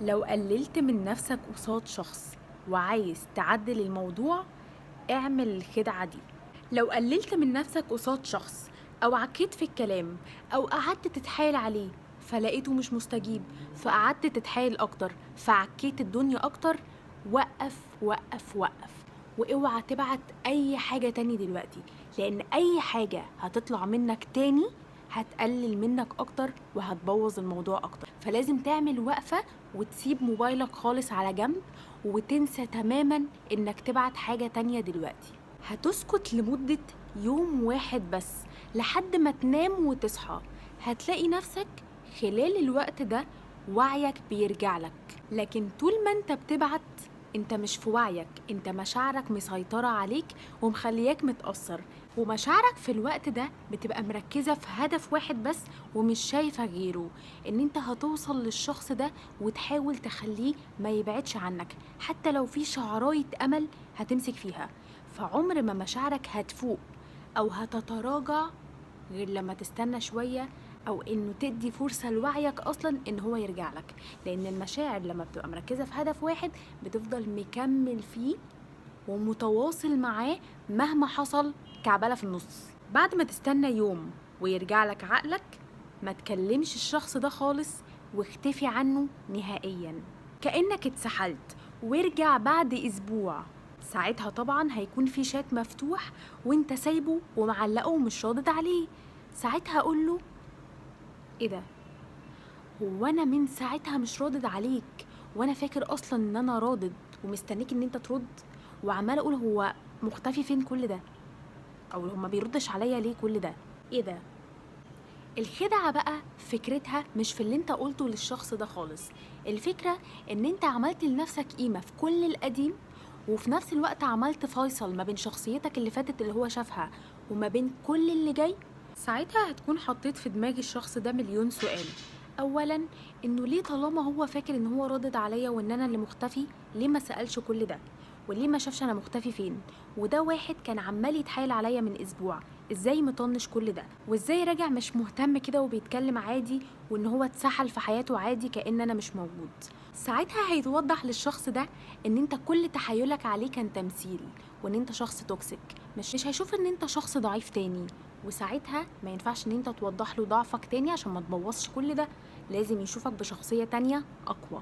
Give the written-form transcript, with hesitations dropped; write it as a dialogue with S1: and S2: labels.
S1: لو قللت من نفسك قصاد شخص وعايز تعدل الموضوع، اعمل الخدعة دي. لو قللت من نفسك قصاد شخص أو عكيت في الكلام أو قعدت تتحايل عليه فلقيته مش مستجيب، فقعدت تتحايل أكتر فعكيت الدنيا أكتر، وقف وقف وقف. واوعى تبعت أي حاجة تاني دلوقتي، لأن أي حاجة هتطلع منك تاني هتقلل منك أكتر وهتبوظ الموضوع أكتر. فلازم تعمل وقفة وتسيب موبايلك خالص على جنب وتنسى تماما إنك تبعت حاجة تانية دلوقتي. هتسكت لمدة يوم واحد بس لحد ما تنام وتصحى، هتلاقي نفسك خلال الوقت ده وعيك بيرجع لك. لكن طول ما انت بتبعت انت مش في وعيك، انت مشاعرك مسيطرة عليك ومخلياك متأثر، ومشاعرك في الوقت ده بتبقى مركزة في هدف واحد بس ومش شايفة غيره، ان انت هتوصل للشخص ده وتحاول تخليه ما يبعدش عنك حتى لو في شعراية أمل هتمسك فيها. فعمر ما مشاعرك هتفوق أو هتتراجع غير لما تستنى شوية، أو إنه تدي فرصة لوعيك أصلا إن هو يرجع لك. لأن المشاعر لما بتبقى مركزة في هدف واحد بتفضل مكمل فيه ومتواصل معاه مهما حصل كعبلة في النص. بعد ما تستنى يوم ويرجع لك عقلك، ما تكلمش الشخص ده خالص واختفي عنه نهائيا كأنك اتسحلت، وارجع بعد أسبوع. ساعتها طبعا هيكون في شات مفتوح وانت سايبه ومعلقه ومش رادد عليه. ساعتها قوله: ايه ده؟ هو انا من ساعتها مش رادد عليك وانا فاكر اصلا ان انا رادد ومستنيك ان انت ترد، وعمال اقول هو مختفي فين كل ده، او هو ما بيردش عليا ليه كل ده؟ ايه ده؟ الخدعة بقى فكرتها مش في اللي انت قلته للشخص ده خالص. الفكرة ان انت عملت لنفسك قيمة في كل القديم، وفي نفس الوقت عملت فيصل ما بين شخصيتك اللي فاتت اللي هو شافها وما بين كل اللي جاي. ساعتها هتكون حطيت في دماغ الشخص ده مليون سؤال. اولا، انه ليه طالما هو فاكر ان هو رادد عليا وان انا اللي مختفي، ليه ما سألش كل ده؟ وليه ما شافش انا مختفي فين؟ وده واحد كان عمال يتحايل عليا من اسبوع، ازاي مطنش كل ده؟ وازاي راجع مش مهتم كده وبيتكلم عادي وان هو اتسحل في حياته عادي كأن انا مش موجود؟ ساعتها هيتوضح للشخص ده ان انت كل تحايلك عليه كان تمثيل، وان انت شخص توكسيك، مش هيشوف ان انت شخص ضعيف تاني. وساعتها ما ينفعش ان انت توضح له ضعفك تاني عشان ما تبوظش كل ده، لازم يشوفك بشخصية تانية اقوى.